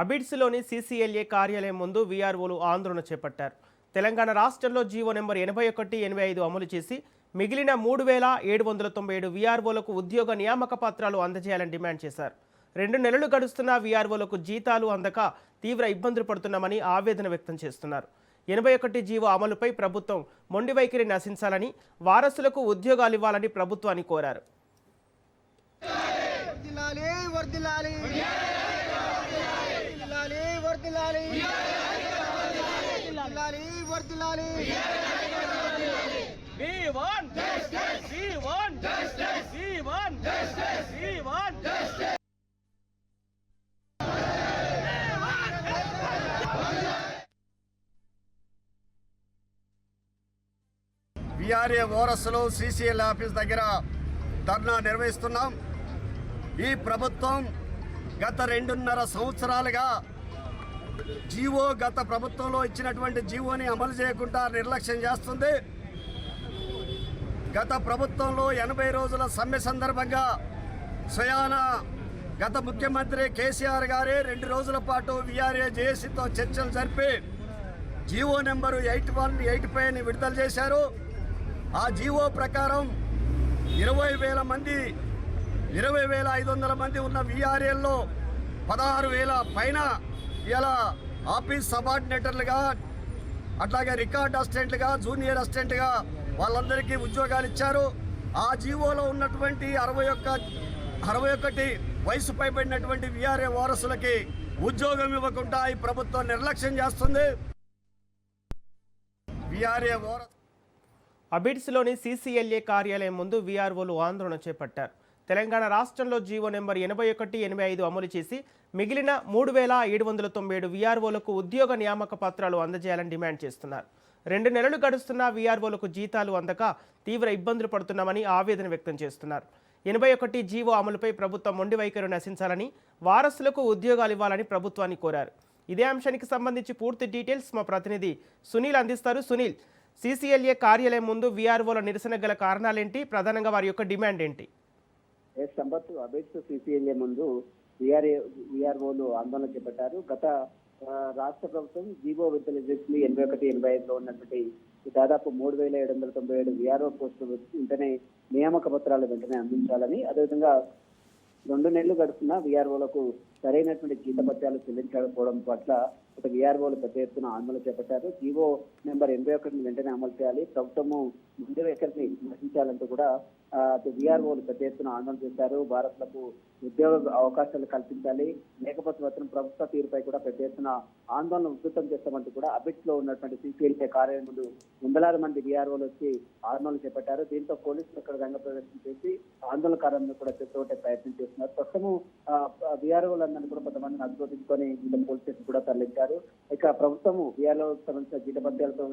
అబిడ్స్లోని CCLA కార్యాలయం ముందు వీఆర్ఓలు ఆందోళన చేపట్టారు. తెలంగాణ రాష్ట్రంలో జీవో నెంబర్ 81, 85 అమలు చేసి మిగిలిన 3797 వీఆర్ఓలకు ఉద్యోగ నియామక పత్రాలు అందజేయాలని డిమాండ్ చేశారు. 2 నెలలు గడుస్తున్న వీఆర్ఓలకు జీతాలు అందక తీవ్ర ఇబ్బందులు పడుతున్నామని ఆవేదన వ్యక్తం చేస్తున్నారు. 81 జీవో అమలుపై ప్రభుత్వం మొండి వైఖరి నశించాలని, వారసులకు ఉద్యోగాలు ఇవ్వాలని ప్రభుత్వాన్ని కోరారు. విఆర్ఏ వారసులు సీసీఎల్ ఆఫీస్ దగ్గర ధర్నా నిర్వహిస్తున్నాం. ఈ ప్రభుత్వం గత 2.5 సంవత్సరాలుగా గత ప్రభుత్వంలో ఇచ్చినటువంటి జీవోని అమలు చేయకుండా నిర్లక్ష్యం చేస్తుంది. గత ప్రభుత్వంలో 80 రోజుల సమ్మె సందర్భంగా స్వయాన గత ముఖ్యమంత్రి కేసీఆర్ గారే 2 రోజుల పాటు విఆర్ఏ జేఏసీతో చర్చలు జరిపి జీవో నెంబరు 81, 85ని విడుదల చేశారు. ఆ జీవో ప్రకారం 20,000 మంది 20,500 మంది ఉన్న విఆర్ఏల్లో 16,000 పైన ఇలా ఆఫీస్ సబార్డినేటర్లుగా, అట్లాగే రికార్డ్ అసిస్టెంట్లుగా, జూనియర్ అసిస్టెంట్గా వాళ్ళందరికీ ఉద్యోగాలు ఇచ్చారు. ఆ జీవోలో ఉన్నటువంటి 61 వయసు పైబడినటువంటి విఆర్ఏ వారసులకి ఉద్యోగం ఇవ్వకుండా ఈ ప్రభుత్వం నిర్లక్ష్యం చేస్తుంది. విఆర్ఏ అబిడ్స్లోని సీసీఎల్ఏ కార్యాలయం ముందు వీఆర్ఓలు ఆందోళన చేపట్టారు. తెలంగాణ రాష్ట్రంలో జీవో నెంబర్ 81, 85 అమలు చేసి మిగిలిన 3797 వీఆర్ఓలకు ఉద్యోగ నియామక పత్రాలు అందజేయాలని డిమాండ్ చేస్తున్నారు. 2 నెలలు గడుస్తున్న వీఆర్ఓలకు జీతాలు అందక తీవ్ర ఇబ్బందులు పడుతున్నామని ఆవేదన వ్యక్తం చేస్తున్నారు. 81 జీవో అమలుపై ప్రభుత్వం మొండి వైఖరి నశించాలని, వారసులకు ఉద్యోగాలు ఇవ్వాలని ప్రభుత్వాన్ని కోరారు. ఇదే అంశానికి సంబంధించి పూర్తి డీటెయిల్స్ మా ప్రతినిధి సునీల్ అందిస్తారు. సునీల్, సీసీఎల్ఏ కార్యాలయం ముందు వీఆర్ఓల నిరసన గల కారణాలేంటి? ప్రధానంగా వారి యొక్క డిమాండ్ ఏంటి? సంపత్, అబిడ్స్ సీసీఎల్ఏ ముందు వీఆర్ఓలు ఆందోళన చేపట్టారు. గత రాష్ట్ర ప్రభుత్వం జీవో విడుదల చేసింది 81, 85లో ఉన్నటువంటి దాదాపు 3797 వీఆర్ఓ పోస్టులు వెంటనే నియామక పత్రాలు వెంటనే అందించాలని, అదేవిధంగా 2 నెలలు గడుస్తున్న వీఆర్ఓలకు సరైనటువంటి జీతభత్యాలు చెల్లించకపోవడం పట్ల ఒక వీఆర్ఓలు పెద్ద ఎత్తున ఆందోళన చేపట్టారు. జీవో నెంబర్ 81ని వెంటనే అమలు చేయాలి, ప్రభుత్వము ముందు వైఖరిని నశించాలంటూ కూడా వీఆర్ఓలు పెద్ద ఎత్తున ఆందోళన చేశారు. భారత్లకు ఉద్యోగ అవకాశాలు కల్పించాలి, లేకపోతే మాత్రం ప్రభుత్వ తీరుపై కూడా పెద్ద ఎత్తున ఆందోళన ఉధృతం చేస్తామంటూ కూడా అబిడ్స్ లో ఉన్నటువంటి సీసీఎల్ఏ కార్యాలయం ముందు వందలాది మంది వీఆర్ఓలు వచ్చి ఆందోళన చేపట్టారు. దీంతో పోలీసులు ఇక్కడ రంగ ప్రదర్శన చేసి ఆందోళనకారులను కూడా చెత్తగొట్టే ప్రయత్నం చేస్తున్నారు. ప్రస్తుతము వీఆర్ఓలందరినీ కూడా కొంతమందిని అదుపులోకి పోలీస్ స్టేషన్ కూడా తరలించారు. ఇక ప్రభుత్వము వీఆర్ఓలకు సంబంధించిన జీతభత్యాలతో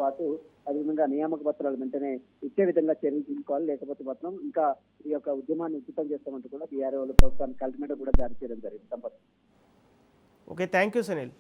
పాటు అదేవిధంగా నియామక పత్రాలు వెంటనే ఇచ్చే విధంగా చర్యలు తీసుకోవాలి, లేకపోతే మాత్రం ఇంకా ఈ యొక్క ఉద్యమాన్ని ఉచితం చేస్తామంటూ కూడా వీఆర్ఓలు ప్రభుత్వానికి అల్టిమేటం కూడా జారీ చేయడం జరిగింది. Okay, thank you Sunil.